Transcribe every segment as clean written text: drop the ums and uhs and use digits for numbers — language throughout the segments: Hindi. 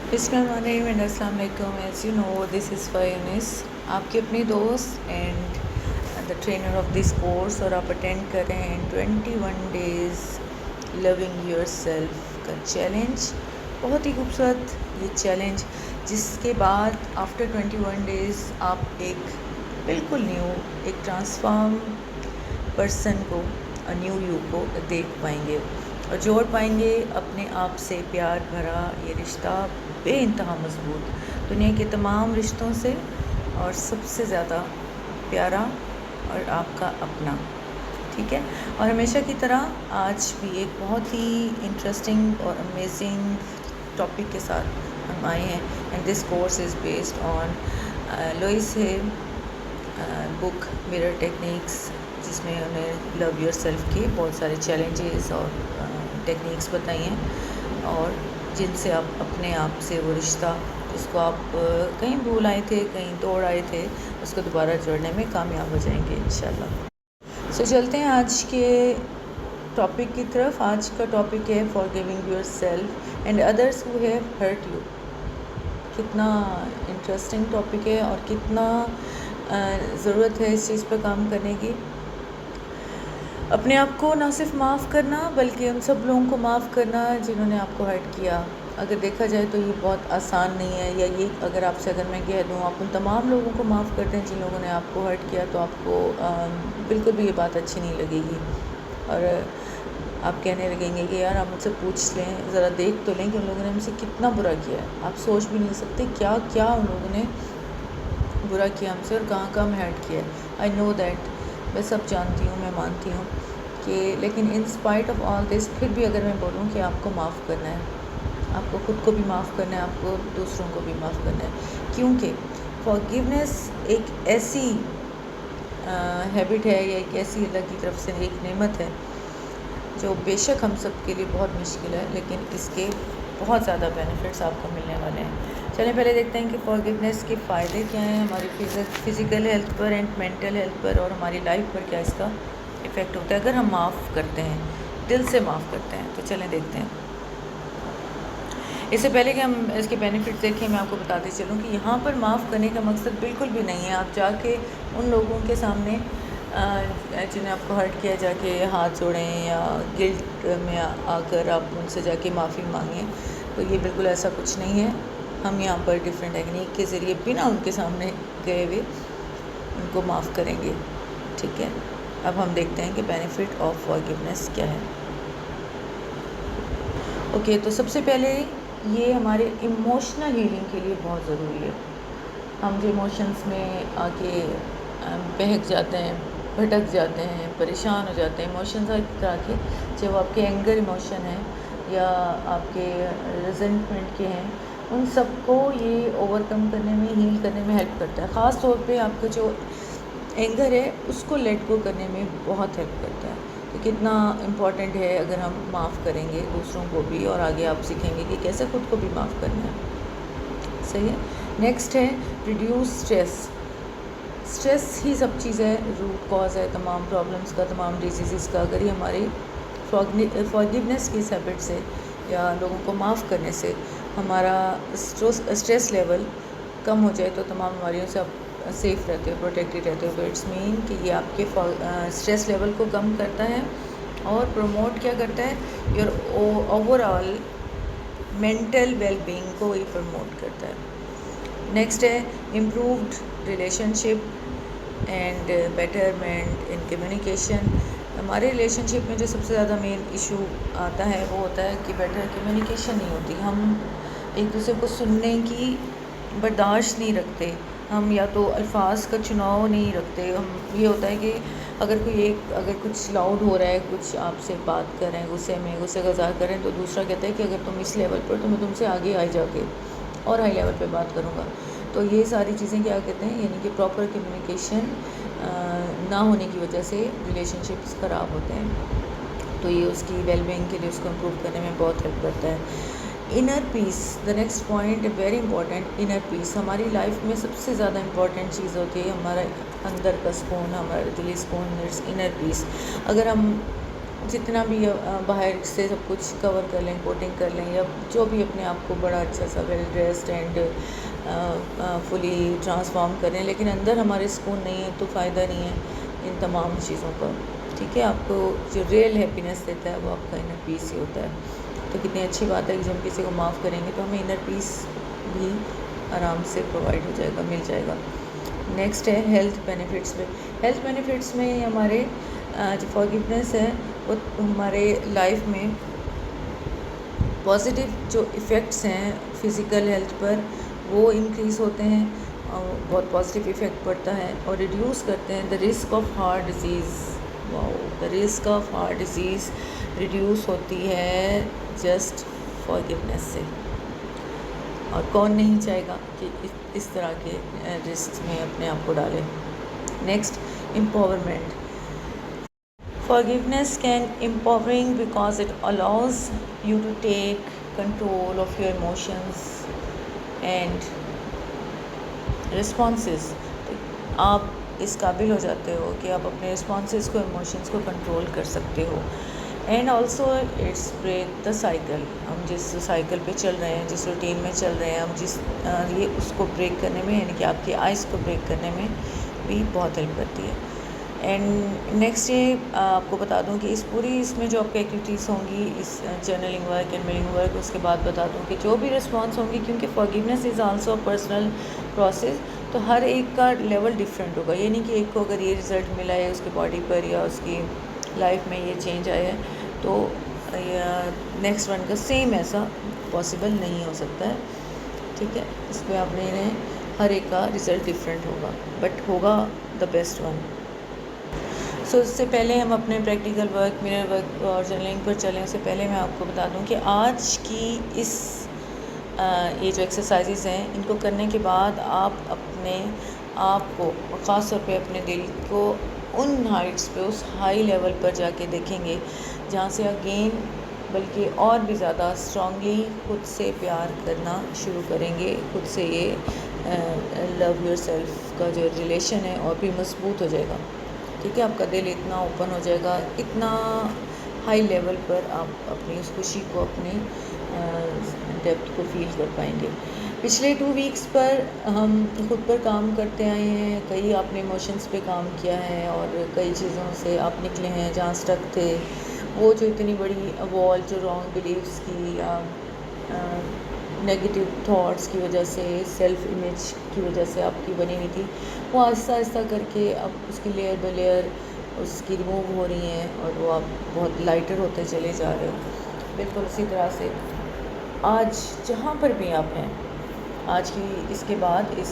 बिस्मिल्लाहिर्रहमानिर्रहीम एंड अस्सलाम वालेकुम। As you know this is फ़ायूनिस, आपकी अपनी दोस्त and the trainer of this course, और आप अटेंड कर रहे हैं 21 डेज़ लविंग योरसेल्फ का चैलेंज। बहुत ही खूबसूरत ये चैलेंज, जिसके बाद आफ्टर 21 डेज़ आप एक बिल्कुल न्यू, एक ट्रांसफॉर्म पर्सन को, न्यू यू को देख पाएंगे और जोड़ पाएंगे अपने आप से प्यार भरा ये रिश्ता बेइंतहा मजबूत दुनिया के तमाम रिश्तों से, और सबसे ज़्यादा प्यारा और आपका अपना। ठीक है, और हमेशा की तरह आज भी एक बहुत ही इंटरेस्टिंग और अमेजिंग टॉपिक के साथ हम आए हैं। And this course is based on Louise है बुक मिरर टेक्निक्स, जिसमें उन्हें लव योर सेल्फ के बहुत सारे चैलेंजेस और टेक्निक्स बताई हैं, और जिनसे आप अपने आप से वो रिश्ता जिसको आप कहीं भूल आए थे, कहीं तोड़ आए थे, उसको दोबारा जोड़ने में कामयाब हो जाएंगे इंशाल्लाह। सो चलते हैं आज के टॉपिक की तरफ। आज का टॉपिक है forgiving yourself and others who have hurt you. कितना इंटरेस्टिंग टॉपिक है और कितना ज़रूरत है इस चीज़ पर काम करने की। अपने आप को ना सिर्फ माफ़ करना, बल्कि उन सब लोगों को माफ़ करना जिन्होंने आपको हर्ट किया। अगर देखा जाए तो ये बहुत आसान नहीं है, या ये अगर मैं कह दूँ आप उन तमाम लोगों को माफ़ करते हैं जिन लोगों ने आपको हर्ट किया, तो आपको बिल्कुल भी ये बात अच्छी नहीं लगेगी, और आप कहने लगेंगे कि यार आप मुझसे पूछ लें, ज़रा देख तो लें कि उन लोगों ने मुझसे कितना बुरा किया है। आप सोच भी नहीं सकते क्या क्या उन लोगों ने बुरा किया हमसे और कहाँ कहाँ हर्ट किया है। आई नो दैट, मैं सब जानती हूँ, मैं मानती हूँ कि, लेकिन in spite of all this, फिर भी अगर मैं बोलूँ कि आपको माफ़ करना है, आपको ख़ुद को भी माफ़ करना है, आपको दूसरों को भी माफ़ करना है, क्योंकि फॉरगिवनेस एक ऐसी हैबिट है, या एक ऐसी अल्लाह की तरफ से एक नेमत है जो बेशक हम सब के लिए बहुत मुश्किल है, लेकिन इसके बहुत ज़्यादा बेनिफिट्स आपको मिलने वाले हैं। चलिए पहले देखते हैं कि फॉरगिवनेस के फ़ायदे क्या हैं हमारी फ़िज़िकल हेल्थ पर एंड मेंटल हेल्थ पर, और हमारी लाइफ पर क्या इसका इफ़ेक्ट होता है अगर हम माफ़ करते हैं, दिल से माफ़ करते हैं। तो चलें देखते हैं। इससे पहले कि हम इसके बेनिफिट्स देखें, मैं आपको बताती चलूँ कि यहाँ पर माफ़ करने का मकसद बिल्कुल भी नहीं है आप जाके उन लोगों के सामने जिन्हें आपको हर्ट किया जाके हाथ जोड़ें, या गिल्ट में आकर आप उनसे जाके माफ़ी मांगें। तो ये बिल्कुल ऐसा कुछ नहीं है। हम यहाँ पर डिफरेंट टेक्निक के ज़रिए बिना उनके सामने गए हुए उनको माफ़ करेंगे। ठीक है, अब हम देखते हैं कि बेनिफिट ऑफ फॉरगिवनेस क्या है। ओके, तो सबसे पहले ये हमारे इमोशनल हीलिंग के लिए बहुत ज़रूरी है। हम जो इमोशंस में आके बहक जाते हैं, भटक जाते हैं, परेशान हो जाते हैं, इमोशंस हर तरह के, चाहे वो आपके एंगर इमोशन है या आपके रिजेंटमेंट के हैं, उन सबको ये ओवरकम करने में, हील करने में हेल्प करता है। ख़ास तौर पे आपका जो एंगर है उसको लेट गो करने में बहुत हेल्प करता है। तो कितना इम्पॉर्टेंट है अगर हम माफ़ करेंगे दूसरों को भी, और आगे आप सीखेंगे कि कैसे ख़ुद को भी माफ़ करना है। सही है। नेक्स्ट है रिड्यूस स्ट्रेस। स्ट्रेस ही सब चीज़ है, रूट कॉज है तमाम प्रॉब्लम्स का, तमाम डिजीज़ का। अगर ये हमारी फॉरगिवनेस की हैबिट से या लोगों को माफ़ करने से हमारा स्ट्रेस लेवल कम हो जाए, तो तमाम बीमारियों से आप सेफ़ रहते हो, प्रोटेक्टेड रहते हो। तो इट्स मीन कि ये आपके स्ट्रेस लेवल को कम करता है और प्रमोट क्या करता है, योर ओवरऑल मेंटल वेलबींग को ये प्रमोट करता है। नेक्स्ट है improved relationship and betterment in communication. हमारे रिलेशनशिप में जो सबसे ज़्यादा मेन इशू आता है वो होता है कि बेटर कम्युनिकेशन नहीं होती। हम एक दूसरे को सुनने की बर्दाश्त नहीं रखते, हम या तो अल्फाज का चुनाव नहीं रखते। हम ये होता है कि अगर कुछ लाउड हो रहा है, कुछ आपसे बात कर रहे हैं गुस्से का इज़हार कर रहे हैं, तो दूसरा कहता है कि अगर तुम इस लेवल पर, तो मैं तुमसे आगे आ जाके और हाई लेवल पे बात करूँगा। तो ये सारी चीज़ें क्या कहते हैं, यानी कि प्रॉपर कम्युनिकेशन ना होने की वजह से रिलेशनशिप्स ख़राब होते हैं। तो ये उसकी वेलबींग के लिए, उसको इम्प्रूव करने में बहुत हेल्प करता है। Inner peace, the next point very important. Inner peace हमारी लाइफ में सबसे ज़्यादा इंपॉर्टेंट चीज़ होती है, हमारा अंदर का सुकून, हमारा दिली सुकून, इनर पीस। अगर हम जितना भी बाहर से सब कुछ कवर कर लें, कोटिंग कर लें, या जो भी अपने आप को बड़ा अच्छा सा well dressed and fully transform करें, लेकिन अंदर हमारे सुकून नहीं है तो फ़ायदा नहीं है इन तमाम चीज़ों का। ठीक है, आपको जो रियल हैप्पीनेस देता है वो आपका इनर पीस ही होता है। तो कितनी अच्छी बात है कि जब हम किसी को माफ़ करेंगे तो हमें इनर पीस भी आराम से प्रोवाइड हो जाएगा, मिल जाएगा। नेक्स्ट है हेल्थ बेनिफिट्स में। हेल्थ बेनिफिट्स में हमारे जो फॉरगिवनेस है वो हमारे लाइफ में पॉजिटिव जो इफ़ेक्ट्स हैं फ़िज़िकल हेल्थ पर वो इंक्रीज़ होते हैं और बहुत पॉजिटिव इफ़ेक्ट पड़ता है, और रिड्यूस करते हैं the risk of heart disease. Wow, the risk of heart disease reduce होती है जस्ट फॉरगिवनेस से। और कौन नहीं चाहेगा कि इस तरह के रिस्क में अपने आप को डालें। Next, empowerment. Forgiveness can empowering because it allows you to take control of your emotions and responses. आप इस काबिल हो जाते हो कि आप अपने रिस्पॉन्सेस को, इमोशंस को कंट्रोल कर सकते हो। And also it's break the cycle. हम जिस साइकिल पे चल रहे हैं, जिस रूटीन में चल रहे हैं, हम जिस ये उसको ब्रेक करने में, यानी कि आपकी आइज़ को ब्रेक करने में भी बहुत हेल्प करती है। एंड नेक्स्ट ये आपको बता दूं कि इसमें जो आपकी एक्टिविटीज़ होंगी, इस journaling work and meaning work, उसके बाद बता दूं कि जो भी रिस्पॉन्स होंगी, क्योंकि forgiveness is also a personal process, तो हर एक का लेवल डिफरेंट होगा। ये नहीं कि एक को अगर ये रिज़ल्ट मिला है उसकी बॉडी पर या उसकी लाइफ में ये चेंज आया है तो नेक्स्ट वन का सेम ऐसा पॉसिबल नहीं हो सकता है। ठीक है, इस पर आपने हर एक का रिज़ल्ट डिफरेंट होगा, बट होगा द बेस्ट वन। सो इससे पहले हम अपने प्रैक्टिकल वर्क, मिरर वर्क और जर्नलिंग पर चलें, उससे पहले मैं आपको बता दूं कि आज की ये जो एक्सरसाइजेज़ हैं, इनको करने के बाद आप अपने आप को, ख़ास तौर पे अपने दिल को उन हाइट्स पे, उस हाई लेवल पर जाके देखेंगे जहाँ से अगेन बल्कि और भी ज़्यादा स्ट्रांगली खुद से प्यार करना शुरू करेंगे। खुद से ये लव योर सेल्फ का जो रिलेशन है और भी मजबूत हो जाएगा। ठीक है, आपका दिल इतना ओपन हो जाएगा, इतना हाई लेवल पर आप अपनी उस खुशी को, अपनी डेप्थ को फील कर पाएंगे। पिछले 2 वीक्स पर हम खुद पर काम करते आए हैं, कई आपने इमोशंस पे काम किया है और कई चीज़ों से आप निकले हैं जहाँ स्टक थे। वो जो इतनी बड़ी वॉल जो रॉन्ग बिलीव्स की या नेगेटिव थॉट्स की वजह से, सेल्फ इमेज की वजह से आपकी बनी हुई थी, वो आहिस्ता आहिस्ता करके अब उसकी लेयर बाय लेयर उसकी रिमूव हो रही हैं और वो आप बहुत लाइटर होते चले जा रहे हो। बिल्कुल उसी तरह से आज जहाँ पर भी आप हैं, आज की इसके बाद, इस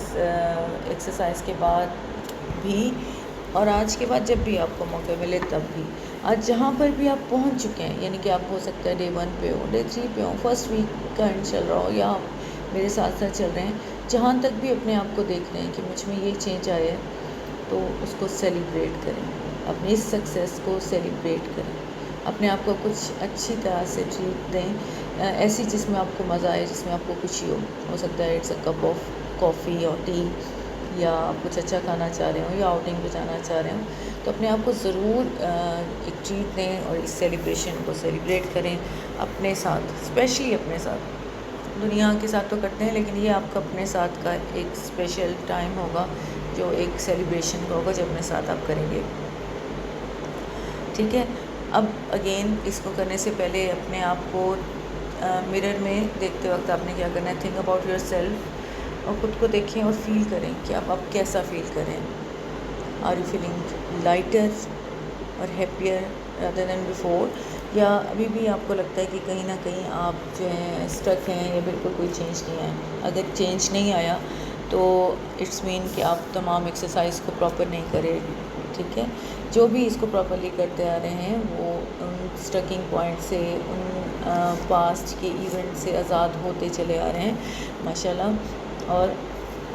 एक्सरसाइज के बाद भी, और आज के बाद जब भी आपको मौका मिले तब भी, आज जहाँ पर भी आप पहुँच चुके हैं, यानी कि आप हो सकता है डे 1 पे हो, डे 3 पे हो, फर्स्ट वीक का एंड चल रहा हो, या आप मेरे साथ साथ चल रहे हैं, जहाँ तक भी अपने आप को देख रहे हैं कि मुझ में ये चेंज आया है, तो उसको सेलिब्रेट करें, अपनी इस सक्सेस को सेलिब्रेट करें, अपने आप को कुछ अच्छी तरह से ट्रीट दें, ऐसी जिसमें आपको मज़ा आए, जिसमें आपको खुशी हो सकता है it's a cup of coffee और टी, या आप कुछ अच्छा खाना चाह रहे हो या आउटिंग पे जाना चाह रहे हो, तो अपने आप को ज़रूर एक ट्रीट दें और इस सेलिब्रेशन को सेलिब्रेट करें अपने साथ, स्पेशली अपने साथ। दुनिया के साथ तो करते हैं, लेकिन ये आपका अपने साथ का एक स्पेशल टाइम होगा जो एक सेलिब्रेशन का होगा, जब अपने साथ आप करेंगे। ठीक है, अब अगेन इसको करने से पहले अपने आप को मिरर में देखते वक्त आपने क्या करना है, थिंक अबाउट योर सेल्फ, और ख़ुद को देखें और फील करें कि आप कैसा फील करें। आर यू फीलिंग लाइटर और हैप्पियर रादर देन बिफोर, या अभी भी आपको लगता है कि कहीं ना कहीं आप जो हैं स्टक हैं या बिल्कुल कोई चेंज नहीं आया। अगर चेंज नहीं आया तो इट्स मीन कि आप तमाम एक्सरसाइज को प्रॉपर नहीं करें। ठीक है, जो भी इसको प्रॉपरली करते आ रहे हैं वो उन स्टकिंग पॉइंट से, उन पास्ट के इवेंट से आज़ाद होते चले आ रहे हैं माशाल्लाह। और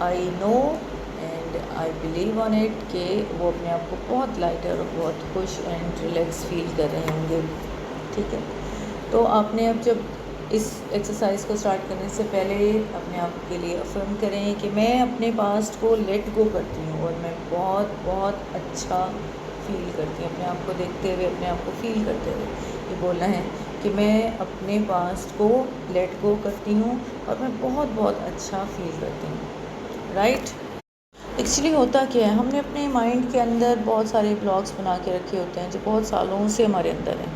I know and I believe on it कि वो अपने आप को बहुत लाइटर और बहुत खुश एंड रिलैक्स फील कर रहे होंगे। ठीक है, तो आपने अब जब इस एक्सरसाइज को स्टार्ट करने से पहले अपने आप के लिए अफर्म करें कि मैं अपने पास्ट को लेट गो करती हूँ और मैं बहुत बहुत अच्छा फील करती हूँ, अपने आप को देखते हुए, अपने आप को फील करते हुए ये बोलना है कि मैं अपने पास्ट को लेट गो करती हूँ और मैं बहुत बहुत अच्छा फील करती हूँ, राइट। एक्चुअली होता क्या है, हमने अपने माइंड के अंदर बहुत सारे ब्लॉक्स बना के रखे होते हैं जो बहुत सालों से हमारे अंदर हैं,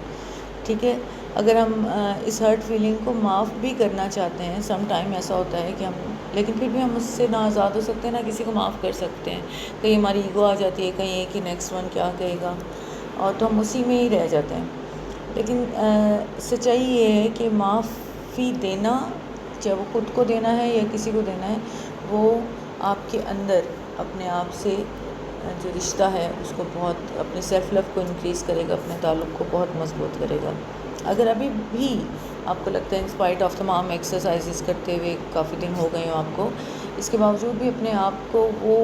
ठीक है। अगर हम इस हर्ट फीलिंग को माफ़ भी करना चाहते हैं, सम टाइम ऐसा होता है कि हम, लेकिन फिर भी हम उससे ना आज़ाद हो सकते हैं ना किसी को माफ़ कर सकते हैं। कहीं हमारी ईगो आ जाती है, कहीं कि नेक्स्ट वन क्या कहेगा, और तो हम उसी में ही रह जाते हैं। लेकिन सच्चाई ये है कि माफ़ी देना, चाहे वो खुद को देना है या किसी को देना है, वो आपके अंदर अपने आप से जो रिश्ता है उसको बहुत, अपने सेल्फ लव को इंक्रीज़ करेगा, अपने ताल्लुक़ को बहुत मजबूत करेगा। अगर अभी भी आपको लगता है, इंस्पाइट ऑफ तमाम एक्सरसाइजेस करते हुए काफ़ी दिन हो गए हो आपको, इसके बावजूद भी अपने आप को वो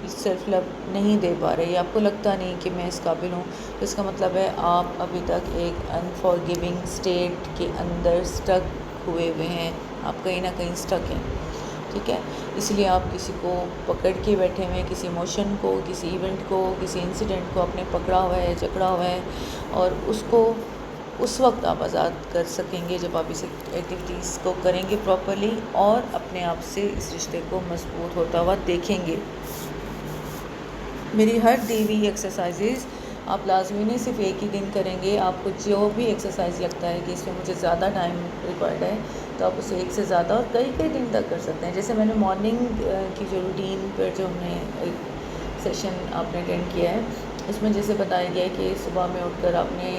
सेल्फ लव नहीं दे पा रहे, या आपको लगता नहीं कि मैं इस काबिल हूँ, तो इसका मतलब है आप अभी तक एक अनफॉरगिविंग स्टेट के अंदर स्टक हुए हैं, आप कहीं ना कहीं स्टक हैं, ठीक है। इसलिए आप किसी को पकड़ के बैठे हुए हैं, किसी इमोशन को, किसी इवेंट को, किसी इंसिडेंट को आपने पकड़ा हुआ है, जकड़ा हुआ है, और उसको उस वक्त आप आज़ाद कर सकेंगे जब आप इस एक्टिविटीज़ को करेंगे प्रॉपरली और अपने आप से इस रिश्ते को मजबूत होता हुआ देखेंगे। मेरी हर दी हुई एक्सरसाइजेज़ आप लाजमी नहीं सिर्फ एक ही दिन करेंगे, आपको जो भी एक्सरसाइज लगता है कि इसमें मुझे ज़्यादा टाइम रिक्वायर्ड है, तो आप उसे एक से ज़्यादा और कई कई दिन तक कर सकते हैं। जैसे मैंने मॉर्निंग की जो रूटीन पर जो हमने एक सेशन आपने अटेंड किया है, उसमें जैसे बताया गया है कि सुबह में उठकर आपने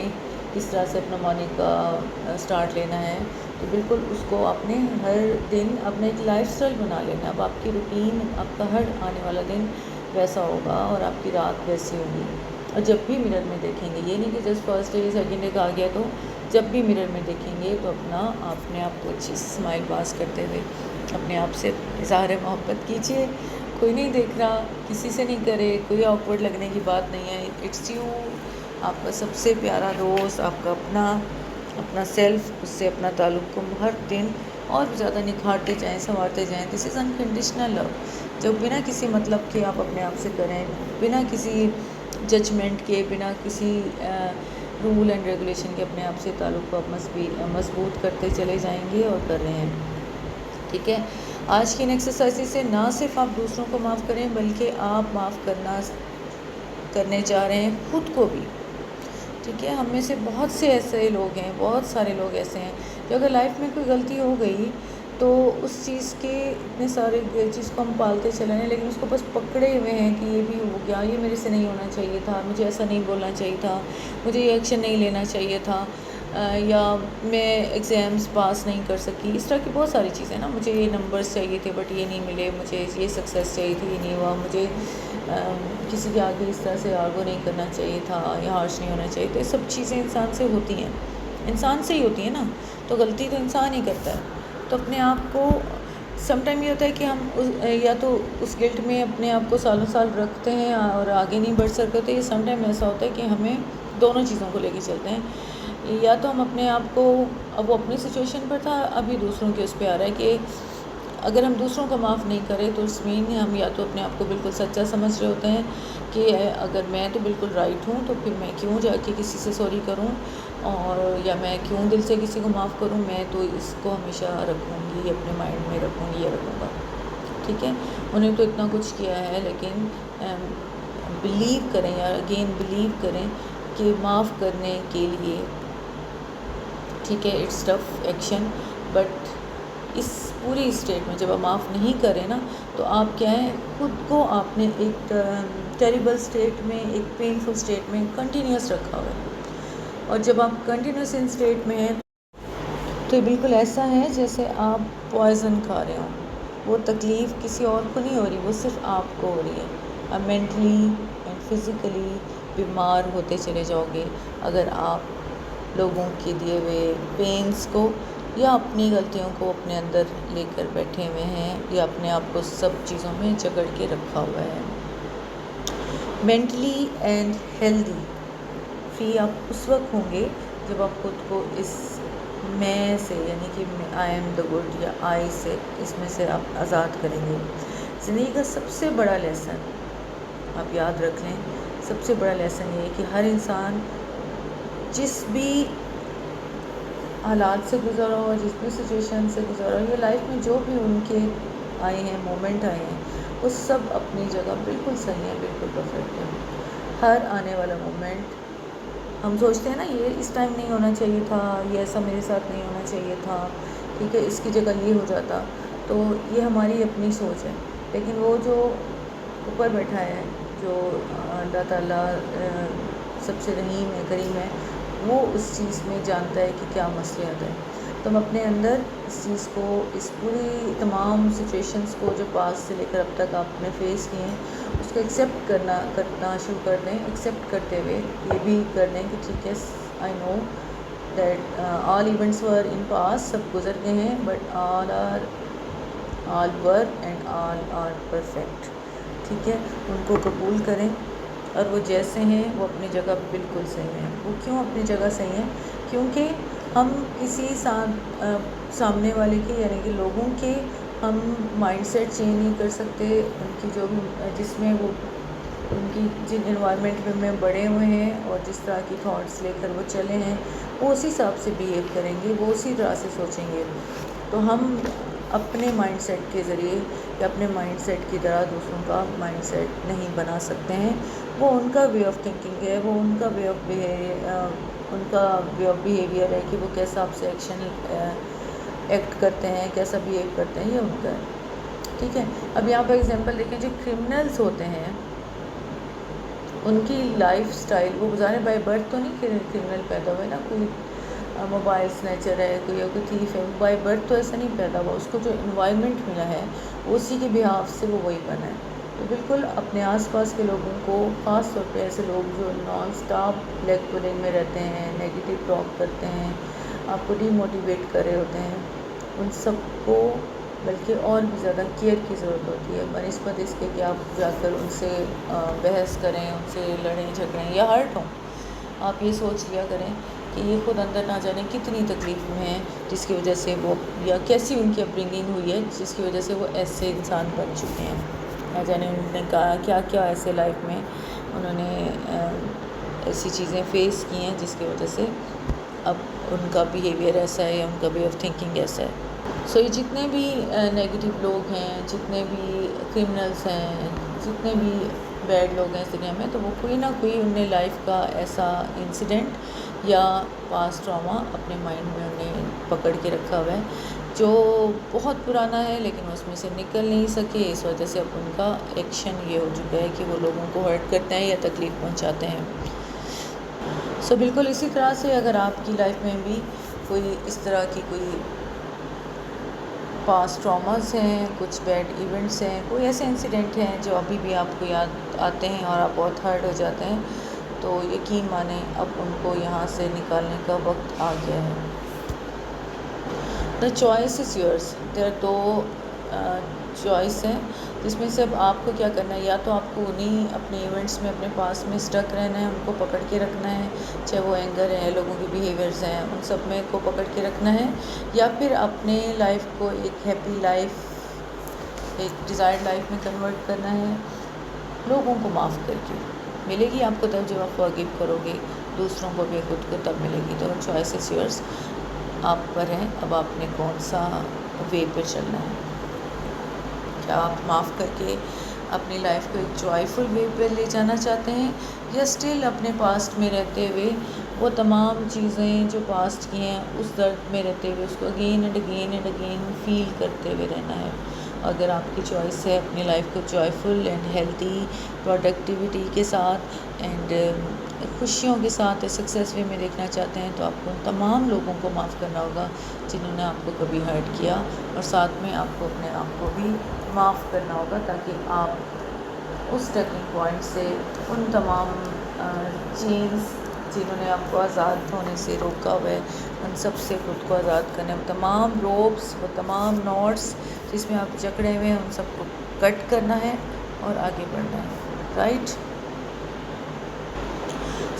किस तरह से अपना मॉर्निंग का स्टार्ट लेना है, तो बिल्कुल उसको आपने हर दिन अपना एक लाइफस्टाइल बना लेना। अब आपकी रूटीन, आपका हर आने वाला दिन वैसा होगा और आपकी रात वैसी होगी। और जब भी मिरर में देखेंगे, ये नहीं कि just first day second day का आ गया, तो जब भी मिरर में देखेंगे तो अपने आप को अच्छी स्माइल पास करते हुए अपने आप से इज़हार मोहब्बत कीजिए। कोई नहीं देख रहा, किसी से नहीं करे, कोई ऑकवर्ड लगने की बात नहीं है। इट्स यू, आपका सबसे प्यारा दोस्त, आपका अपना सेल्फ, उससे अपना ताल्लुक़ को हर दिन और भी ज़्यादा निखारते जाएं, संवारते जाएं। दिस इज़ अनकंडीशनल लव, जो बिना किसी मतलब के आप अपने आप से करें, बिना किसी जजमेंट के, बिना किसी रूल एंड रेगुलेशन के अपने आप से ताल्लुक़ को आप मजबूत करते चले जाएंगे और कर रहे हैं, ठीक है। आज की इन एक्सरसाइज से ना सिर्फ आप दूसरों को माफ़ करें, बल्कि आप माफ़ करने जा रहे हैं खुद को भी, ठीक है। हम में से बहुत से ऐसे लोग हैं, बहुत सारे लोग ऐसे हैं जो अगर लाइफ में कोई गलती हो गई तो उस चीज़ के इतने सारे चीज़ को हम पालते चले हैं, लेकिन उसको बस पकड़े हुए हैं कि ये भी हो गया, ये मेरे से नहीं होना चाहिए था, मुझे ऐसा नहीं बोलना चाहिए था, मुझे ये एक्शन नहीं लेना चाहिए था, या मैं एग्ज़ाम्स पास नहीं कर सकी। इस तरह की बहुत सारी चीज़ें ना, मुझे ये नंबर्स चाहिए थे बट ये नहीं मिले, मुझे ये सक्सेस चाहिए थी, ये नहीं हुआ, मुझे किसी के आगे इस तरह से आर्गू नहीं करना चाहिए था या हार्श नहीं होना चाहिए। तो ये सब चीज़ें इंसान से होती हैं, इंसान से ही होती है ना, तो गलती तो इंसान ही करता है। तो अपने आप को समटाइम ये होता है कि हम या तो उस गिल्ट में अपने आप को सालों साल रखते हैं और आगे नहीं बढ़ सकते। ये समटाइम ऐसा होता है कि हमें दोनों चीज़ों को लेके चलते हैं, या तो हम अपने आप को, अब वो अपनी सिचुएशन पर था, अभी दूसरों के उस पर आ रहा है कि अगर हम दूसरों को माफ़ नहीं करें तो इट्स मीन हम या तो अपने आप को बिल्कुल सच्चा समझ रहे होते हैं कि अगर मैं तो बिल्कुल राइट हूँ तो फिर मैं क्यों जाके किसी से सॉरी करूँ, और या मैं क्यों दिल से किसी को माफ़ करूँ, मैं तो इसको हमेशा रखूँगी, अपने माइंड में रखूँगी या रखूँगा, ठीक है। उन्हें तो इतना कुछ किया है, लेकिन बिलीव करें, या अगेन बिलीव करें कि माफ़ करने के लिए, ठीक है, इट्स टफ एक्शन, बट इस पूरी स्टेट में जब आप माफ़ नहीं करें ना, तो आप क्या है, खुद को आपने एक टेरिबल स्टेट में, एक पेनफुल स्टेट में कंटिन्यूस रखा हुआ है। और जब आप कंटिन्यूस इन स्टेट में हैं तो ये बिल्कुल ऐसा है जैसे आप पॉइज़न खा रहे हो। वो तकलीफ़ किसी और को नहीं हो रही, वो सिर्फ आपको हो रही है। आप मेंटली एंड फिज़िकली बीमार होते चले जाओगे अगर आप लोगों के दिए हुए पेन्स को या अपनी गलतियों को अपने अंदर लेकर बैठे हुए हैं, या अपने आप को सब चीज़ों में जकड़ के रखा हुआ है। मेंटली एंड हेल्दी फ्री आप उस वक्त होंगे जब आप खुद को इस मैं से, यानी कि आई एम द गुड या आई से, इसमें से आप आज़ाद करेंगे। ज़िंदगी का सबसे बड़ा लेसन आप याद रख लें, सबसे बड़ा लेसन ये है कि हर इंसान जिस भी हालात से गुज़रा हो, जिस भी सिचुएशन से गुज़रा हो, ये लाइफ में जो भी उनके आए हैं, मोमेंट आए हैं, वो सब अपनी जगह बिल्कुल सही है, बिल्कुल परफेक्ट है। हर आने वाला मोमेंट हम सोचते हैं ना, ये इस टाइम नहीं होना चाहिए था, ये ऐसा मेरे साथ नहीं होना चाहिए था, ठीक है, इसकी जगह ये हो जाता, तो ये हमारी अपनी सोच है। लेकिन वो जो ऊपर बैठा है, जो अल्लाह ताला सबसे रहीम है, करीम है, वो उस चीज़ में जानता है कि क्या मसलियत है। तो हम अपने अंदर इस चीज़ को, इस पूरी तमाम सिचुएशंस को जो पास से लेकर अब तक आपने फेस किए हैं, उसको एक्सेप्ट करना शुरू कर दें। एक्सेप्ट करते हुए ये भी कर दें कि ठीक है, I know that all events were in past, सब गुजर गए हैं, but all were and all are perfect. ठीक है, उनको कबूल करें, और वो जैसे हैं वो अपनी जगह बिल्कुल सही हैं। वो क्यों अपनी जगह सही हैं? क्योंकि हम किसी सामने वाले के, यानी कि लोगों के, हम माइंडसेट चेंज नहीं कर सकते। उनकी जो भी, जिसमें वो, उनकी जिन एनवायरनमेंट में बड़े हुए हैं और जिस तरह की थॉट्स लेकर वो चले हैं, वो उसी हिसाब से बिहेव करेंगे, वो उसी तरह से सोचेंगे। तो हम अपने माइंडसेट के ज़रिए या अपने माइंडसेट की तरह दूसरों का माइंडसेट नहीं बना सकते हैं। वो उनका वे ऑफ थिंकिंग है, वो उनका वे ऑफ बिहेवियर है कि वो कैसा आपसे एक्ट करते हैं, कैसा बिहेव करते हैं, ये उनका है। ठीक है, अब यहाँ पर एग्जांपल देखें, जो क्रिमिनल्स होते हैं उनकी लाइफ स्टाइल, वो गुजारे बाय बर्थ तो नहीं क्रिमिनल पैदा हुए ना, कोई मोबाइल स्नैचर है, कोई थीफ है, बाय बर्थ तो ऐसा नहीं पैदा हुआ। उसको जो इन्वायरमेंट मिला है उसी के बिहाफ से वो वही बना है। तो बिल्कुल अपने आसपास के लोगों को, ख़ास तौर पे ऐसे लोग जो नॉन स्टॉप ब्लैक पुलिंग में रहते हैं, नेगेटिव टॉक करते हैं, आपको डीमोटिवेट कर रहे होते हैं, उन सबको बल्कि और भी ज़्यादा केयर की ज़रूरत होती है, बनिस्बत इसके कि आप जाकर उनसे बहस करें, उनसे लड़ें झगड़ें या हर्ट हों। आप ये सोच लिया करें कि ये खुद अंदर ना जाने कितनी तकलीफ़ में हैं, जिसकी वजह से वो, या कैसी उनकी अपब्रिंगिंग हुई है जिसकी वजह से वो ऐसे इंसान बन चुके हैं। ना जाने उन्होंने कहा क्या क्या ऐसे लाइफ में उन्होंने ऐसी चीज़ें फेस की हैं जिसकी वजह से अब उनका बिहेवियर ऐसा है या उनका वे ऑफ थिंकिंग ऐसा है। सो ये जितने भी नेगेटिव लोग हैं, जितने भी क्रिमिनल्स हैं, जितने भी बैड लोग हैं इस दुनिया में, तो वो कोई ना कोई उनने लाइफ का ऐसा इंसिडेंट या पास्ट ट्रॉमा अपने माइंड में उन्हें पकड़ के रखा हुआ है जो बहुत पुराना है, लेकिन उसमें से निकल नहीं सके। इस वजह से अब उनका एक्शन ये हो चुका है कि वो लोगों को हर्ट करते हैं या तकलीफ़ पहुंचाते हैं। सो बिल्कुल इसी तरह से अगर आपकी लाइफ में भी कोई इस तरह की कोई पास्ट ट्रॉमास हैं, कुछ बैड इवेंट्स हैं, कोई ऐसे इंसिडेंट हैं जो अभी भी आपको याद आते हैं और आप बहुत हर्ट हो जाते हैं, तो यकीन माने अब उनको यहाँ से निकालने का वक्त आ गया है। The choice is yours. There are दो चॉइस हैं जिसमें से अब आपको क्या करना है। या तो आपको उन्हीं अपने इवेंट्स में, अपने पास में स्टक रहना है, उनको पकड़ के रखना है, चाहे वो एंगर है, लोगों के बिहेवियर्स हैं, उन सब में को पकड़ के रखना है, या फिर अपने लाइफ को एक हैप्पी लाइफ, एक डिज़ायर्ड लाइफ में कन्वर्ट करना है, लोगों को माफ़ करके। मिलेगी आपको तब जब आप फॉरगिव करोगे, दूसरों को भी, खुद को तब मिलेगी। तो चॉइस इज़ योर्स, आप पर है, अब आपने कौन सा वे पे चलना है। क्या आप माफ़ करके अपनी लाइफ को एक जॉयफुल वे पे ले जाना चाहते हैं, या स्टिल अपने पास्ट में रहते हुए वो तमाम चीज़ें जो पास्ट की हैं उस दर्द में रहते हुए उसको again and again and again feel करते हुए रहना है। अगर आपकी चॉइस है अपनी लाइफ को जॉयफुल एंड हेल्दी प्रोडक्टिविटी के साथ एंड खुशियों के साथ सक्सेस वे में देखना चाहते हैं, तो आपको उन तमाम लोगों को माफ़ करना होगा जिन्होंने आपको कभी हर्ट किया, और साथ में आपको अपने आप को भी माफ़ करना होगा, ताकि आप उस टर्निंग पॉइंट से उन तमाम चेन्स जिन्होंने आपको आज़ाद होने से रोका हुआ है, उन सब से खुद को आज़ाद करने, वो तमाम रोप्स, वो तमाम नॉट्स जिसमें आप जकड़े हुए हैं, उन सबको कट करना है और आगे बढ़ना है। राइट।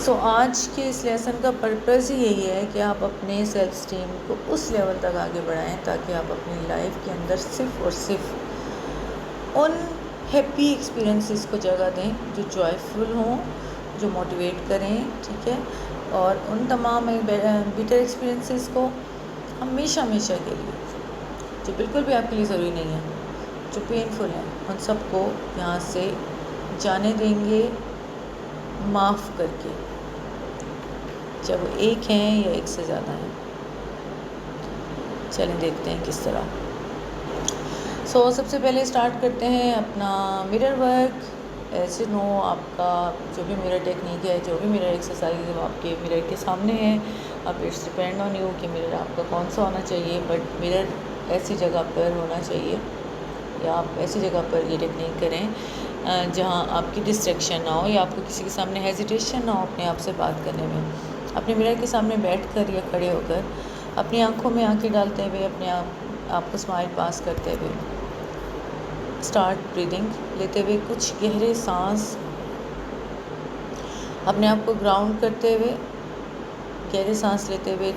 सो आज के इस लेसन का पर्पज़ ही यही है कि आप अपने सेल्फ स्टीम को उस लेवल तक आगे बढ़ाएं ताकि आप अपनी लाइफ के अंदर सिर्फ़ और सिर्फ उन हैप्पी एक्सपीरियंसेस को जगह दें जो जॉयफुल हों, जो मोटिवेट करें, ठीक है। और उन तमाम बिटर एक्सपीरियंसेस को हमेशा हमेशा के लिए, जो बिल्कुल भी आपके लिए ज़रूरी नहीं है, जो पेनफुल हैं, उन सबको यहाँ से जाने देंगे माफ़ करके, चाहे वो एक हैं या एक से ज़्यादा हैं। चलें देखते हैं किस तरह। सबसे पहले स्टार्ट करते हैं अपना mirror work. As you know, आपका जो भी मिरर टेक्निक है, जो भी मिरर एक्सरसाइज है, वो आपके मिरर के सामने है। अब इट्स डिपेंड ऑन यू कि मिरर आपका कौन सा होना चाहिए, बट मिरर ऐसी जगह पर होना चाहिए या आप ऐसी जगह पर ये टेक्निक करें जहाँ आपकी डिस्ट्रैक्शन ना हो या आपको किसी के सामने हेजिटेशन ना हो अपने आप से बात करने में। अपने मिरर के सामने बैठकर या खड़े होकर अपनी आंखों में आंखें डालते हुए अपने आपको स्माइल पास करते हुए स्टार्ट ब्रीदिंग लेते हुए कुछ गहरे सांस, अपने आप को ग्राउंड करते हुए गहरे सांस लेते हुए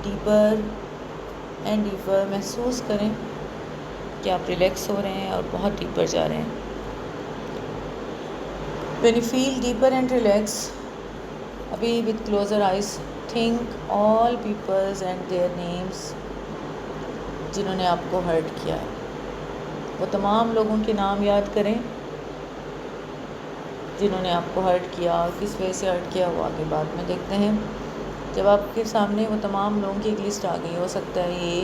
डीपर एंड डीपर महसूस करें कि आप रिलैक्स हो रहे हैं और बहुत डीपर जा रहे हैं। When you feel deeper and relax, अभी with closer eyes think all peoples and their names जिन्होंने आपको हर्ट किया है। वो तमाम लोगों के नाम याद करें जिन्होंने आपको हर्ट किया, किस वजह से हर्ट किया, वो आगे बाद में देखते हैं। जब आपके सामने वो तमाम लोगों की एक लिस्ट आ गई, हो सकता है ये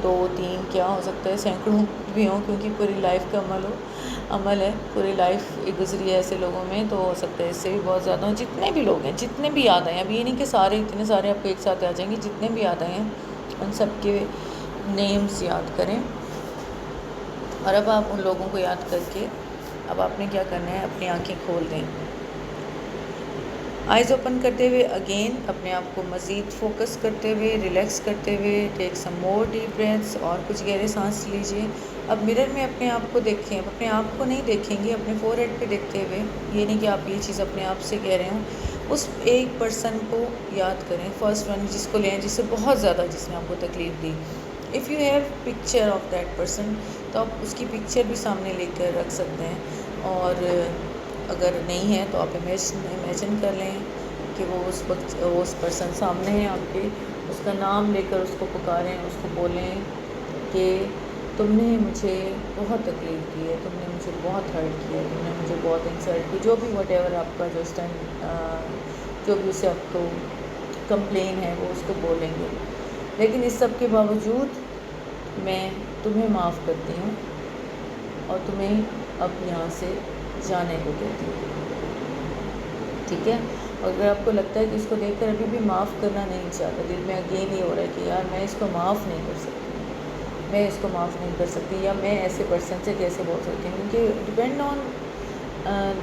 2-3 क्या हो सकता है सैकड़ों भी हों, क्योंकि पूरी लाइफ का अमल है, पूरी लाइफ एक गुजरी है ऐसे लोगों में, तो हो सकता है इससे भी बहुत ज़्यादा हो। जितने भी लोग हैं, जितने भी याद आए, अब ये नहीं कि सारे इतने सारे आपको एक साथ आ जाएंगे, जितने भी याद आए हैं उन सब के नेम्स याद करें। और अब आप उन लोगों को याद करके अब आपने क्या करना है, अपनी आंखें खोल दें। आइज़ ओपन करते हुए अगेन अपने आप को मज़ीद फोकस करते हुए, रिलैक्स करते हुए take some more deep breaths और कुछ गहरे सांस लीजिए। अब मिरर में अपने आप को देखें। अब अपने आप को नहीं देखेंगे, अपने फोरहेड पे देखते हुए, ये नहीं कि आप ये चीज़ अपने आप से कह रहे हों, उस एक पर्सन को याद करें, फर्स्ट वन जिसको लें, जिससे बहुत ज़्यादा जिसने आपको तकलीफ़ दी। If you have picture of that person, तो आप उसकी पिक्चर भी सामने लेकर रख सकते हैं। और अगर नहीं है तो आप इमेजिन कर लें कि वो उस वक्त उस पर्सन सामने है आपके, उसका नाम लेकर उसको पुकारें, उसको बोलें कि तुमने मुझे बहुत तकलीफ़ दी है, तुमने मुझे बहुत हर्ट किया, तुमने मुझे बहुत इंसल्ट की, जो भी वटेवर आपका जो उस टाइम जो भी उसे आपको कंप्लेन है वो उसको बोलेंगे। लेकिन इस सब के बावजूद मैं तुम्हें माफ़ करती हूँ और तुम्हें अब यहाँ से जाने को कहती हूँ, ठीक है। और अगर आपको लगता है कि इसको देखकर अभी भी माफ़ करना नहीं चाहता, दिल में अगेन ये हो रहा है कि यार मैं इसको माफ़ नहीं कर सकती, मैं इसको माफ़ नहीं कर सकती, या मैं ऐसे पर्सन से कैसे बोल सकती हूँ, क्योंकि depend on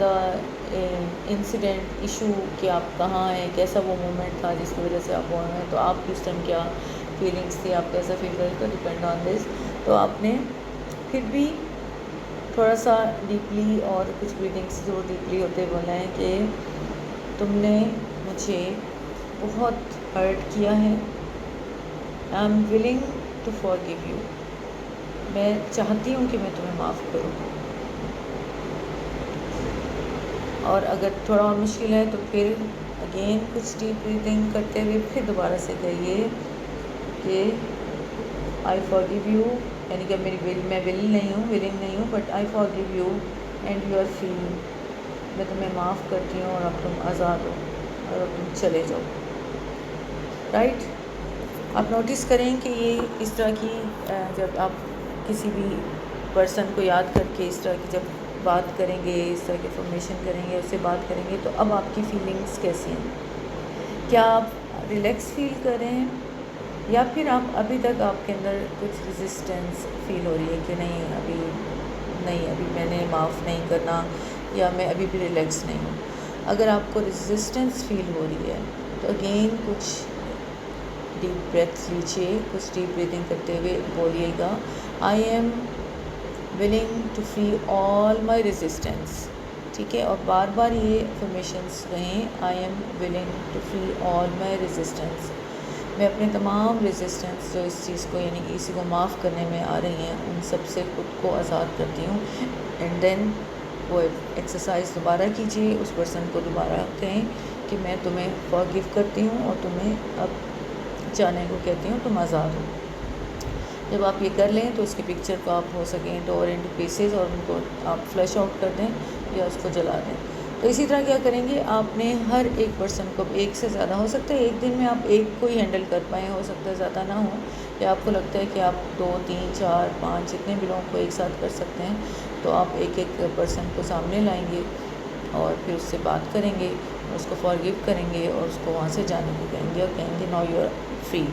the incident issue कि आप कहाँ हैं, कैसा वो मोमेंट था जिसकी वजह से आप बोल रहे हैं, तो आप उस टाइम क्या फीलिंग्स थी, आप कैसा फील रहे, तो डिपेंड ऑन दिस। तो आपने फिर भी थोड़ा सा डीपली और कुछ ब्रीदिंग्स जो डीपली होते बोला है कि तुमने मुझे बहुत हर्ट किया है, I am willing to forgive you, मैं चाहती हूँ कि मैं तुम्हें माफ़ करूँ। और अगर थोड़ा और मुश्किल है तो फिर अगेन कुछ डीप ब्रीदिंग करते हुए फिर दोबारा से कहिए कि आई फॉरगिव यू, यानी कि मैं विलिंग नहीं हूँ, but I forgive you and you are free, मैं तुम्हें माफ़ करती हूँ और अब तुम आज़ाद हो और अब तुम चले जाओ। राइट। आप नोटिस करें कि ये इस तरह की जब आप किसी भी पर्सन को याद करके इस तरह की जब बात करेंगे, इस तरह की फॉर्मेशन करेंगे, उससे बात करेंगे, तो अब आपकी फीलिंग्स कैसी हैं? क्या आप रिलैक्स फील कर रहे हैं या फिर आप अभी तक आपके अंदर कुछ रेजिस्टेंस फील हो रही है कि नहीं अभी मैंने माफ़ नहीं करना, या मैं अभी भी रिलैक्स नहीं हूँ? अगर आपको रेजिस्टेंस फील हो रही है तो अगेन कुछ डीप ब्रेथ लीजिए, कुछ डीप ब्रीदिंग करते हुए बोलिएगा I am willing to free all my resistance, ठीक है। और बार बार ये अफर्मेशंस कहें, I am willing to free all my resistance, मैं अपने तमाम रेजिस्टेंस जो इस चीज़ को यानी इसी को माफ़ करने में आ रही हैं उन सब से खुद को आज़ाद करती हूँ। एंड देन वो एक्सरसाइज दोबारा कीजिए, उस पर्सन को दोबारा कहें कि मैं तुम्हें फॉरगिव करती हूँ और तुम्हें अब जाने को कहती हूँ, तुम आज़ाद हो। जब आप ये कर लें तो उसकी पिक्चर को आप हो सकें टोर इनटू पीसेस और उनको आप फ्लैश आउट कर दें या उसको जला दें। तो इसी तरह क्या करेंगे, आपने हर एक पर्सन को, एक से ज़्यादा हो सकता है, एक दिन में आप एक को ही हैंडल कर पाएँ, हो सकता है ज़्यादा ना हो, या आपको लगता है कि आप 2, 3, 4, 5 जितने भी लोगों को एक साथ कर सकते हैं, तो आप एक एक पर्सन को सामने लाएंगे और फिर उससे बात करेंगे, उसको फॉरगिव करेंगे और उसको वहाँ से जाने को कहेंगे और कहेंगे नाउ यू आर फ्री।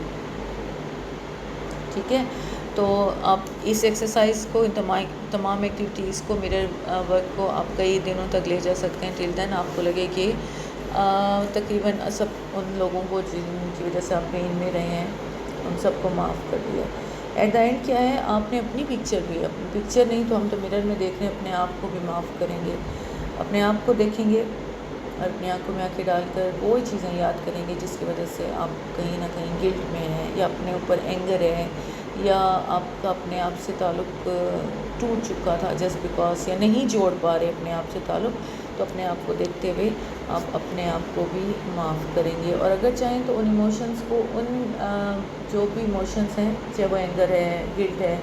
ठीक है, तो आप इस एक्सरसाइज को, तमाम एक्टिविटीज़ को, मिरर वर्क को आप कई दिनों तक ले जा सकते हैं। टिल देन आपको लगे कि तकरीबन सब उन लोगों को जिनकी वजह से आप पेन में रहे हैं उन सबको माफ़ कर दिया। एट द एंड क्या है, आपने अपनी पिक्चर भी, अपनी पिक्चर नहीं तो हम तो मिरर में देख रहे हैं, अपने आप को भी माफ़ करेंगे, अपने आप को देखेंगे और अपनी आंखों में आंखें डालकर वो चीज़ें याद करेंगे जिसकी वजह से आप कहीं ना कहीं गिल्ट में हैं, या अपने ऊपर एंगर है, या आपका अपने आप से ताल्लुक़ टूट चुका था जस्ट बिकॉज, या नहीं जोड़ पा रहे अपने आप से ताल्लुक़, तो अपने आप को देखते हुए आप अपने आप को भी माफ़ करेंगे। और अगर चाहें तो उन इमोशंस को, उन जो भी इमोशंस हैं, चाहे वो एंगर है, गिल्ट है,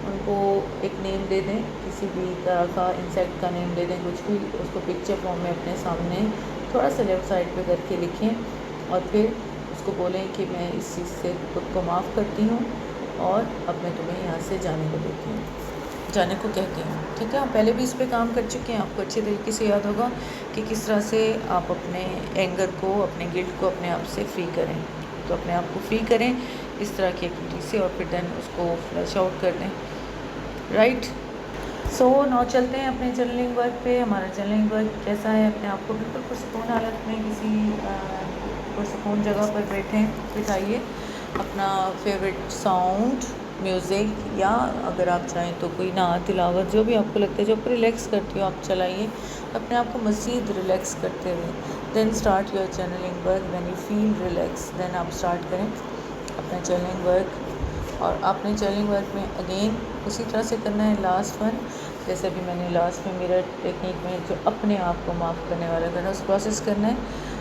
उनको एक नेम दे दें, किसी भी तरह का इंसेक्ट का नेम दे दें, कुछ भी, उसको पिक्चर फॉर्म में अपने सामने थोड़ा सा लेफ़्ट साइड पे करके लिखें और फिर उसको बोलें कि मैं इस चीज़ से खुद को माफ़ करती हूँ और अब मैं तुम्हें यहाँ से जाने को देती हूँ, जाने को कहती हूँ। ठीक है, आप पहले भी इस पे काम कर चुके हैं, आपको अच्छे तरीके से याद होगा कि किस तरह से आप अपने एंगर को, अपने गिल्ट को अपने आप से फ्री करें। तो अपने आप को फ्री करें इस तरह की एक्टिविटी से और फिर देन उसको फ्लैश आउट कर दें। राइट, सो नाउ चलते हैं अपने जर्नलिंग वर्क पे। हमारा जर्नलिंग वर्क कैसा है, अपने आप को बिल्कुल पुरसकून हालत में किसी पुरसकून जगह पर बिठाइए, अपना फेवरेट साउंड, म्यूज़िक, या अगर आप चाहें तो कोई नात, तिलावत, जो भी आपको लगता है, जो आपको रिलैक्स करती हो आप चलाइए, अपने आप को मज़ीद रिलैक्स करते हुए then start your journaling work. When you feel relax then आप स्टार्ट करें अपना जर्नलिंग वर्क। और आपने जर्नलिंग वर्क में अगेन उसी तरह से करना है लास्ट वन, जैसे भी मैंने लास्ट में मिरर टेक्निक में जो अपने आप को माफ़ करने वाला करना, उस प्रोसेस करना है।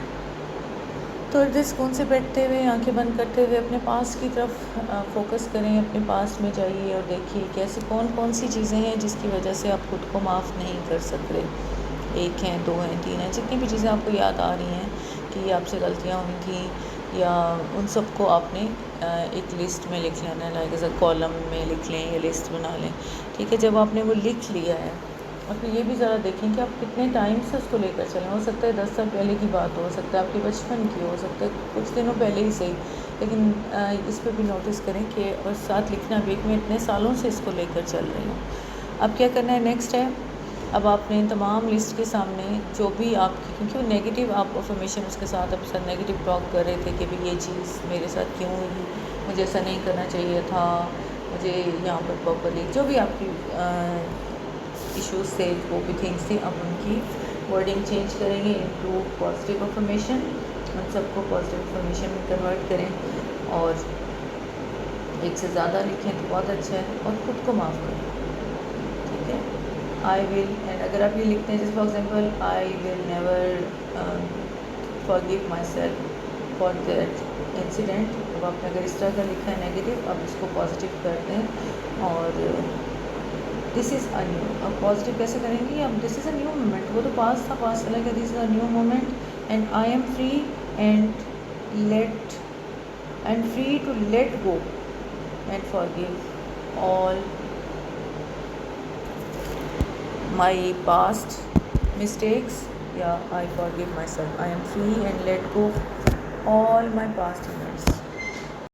तो थोड़ी सुकून से बैठते हुए, आंखें बंद करते हुए अपने पास की तरफ फोकस करें, अपने पास में जाइए और देखिए कि ऐसी कौन कौन सी चीज़ें हैं जिसकी वजह से आप खुद को माफ़ नहीं कर सकते। 1 हैं, 2 हैं, 3 हैं, जितनी भी चीज़ें आपको याद आ रही हैं कि आपसे गलतियाँ हुई थी, या उन सब को आपने एक लिस्ट में लिख लेना है, लाइक एज अ कॉलम में लिख लें या लिस्ट बना लें। ठीक है, जब आपने वो लिख लिया है और फिर ये भी ज़रा देखें कि आप कितने टाइम से उसको लेकर चलें। हो सकता है 10 साल पहले की बात हो सकता है आपके बचपन की, हो सकता है कुछ दिनों पहले ही सही, लेकिन इस पर भी नोटिस करें कि, और साथ लिखना भी, मैं इतने सालों से इसको लेकर चल रही हूँ। अब क्या करना है, नेक्स्ट है, अब आपने तमाम लिस्ट के सामने जो भी आपकी, क्योंकि वो नेगेटिव आप अफर्मेशन उसके साथ आप साथ नेगेटिव टॉक कर रहे थे कि भाई ये चीज़ मेरे साथ क्यों हुई, मुझे ऐसा नहीं करना चाहिए था, मुझे यहाँ पर प्रॉपरली, जो भी आपकी इश्यूज थे, वो भी थिंग्स थी, अब उनकी वर्डिंग चेंज करेंगे इनटू पॉजिटिव अफर्मेशन, उन सबको पॉजिटिव अफर्मेशन में कन्वर्ट करें और एक से ज़्यादा लिखें तो बहुत अच्छा है, और खुद को माफ़ करें। ठीक है, आई विल, एंड अगर आप ये लिखते हैं जैसे for example I will never forgive my self for that incident, तो आपने अगर इस तरह का लिखा है नेगेटिव, अब इसको पॉजिटिव कर दें और दिस इज़ अ न्यू, अब पॉजिटिव कैसे करेंगे, अब this is a new moment, वो तो पास था, पास चला गया, this is a new moment and I am free and let, I am free to let go and forgive all my past mistakes, या I forgive myself, I am free and let go all my past events.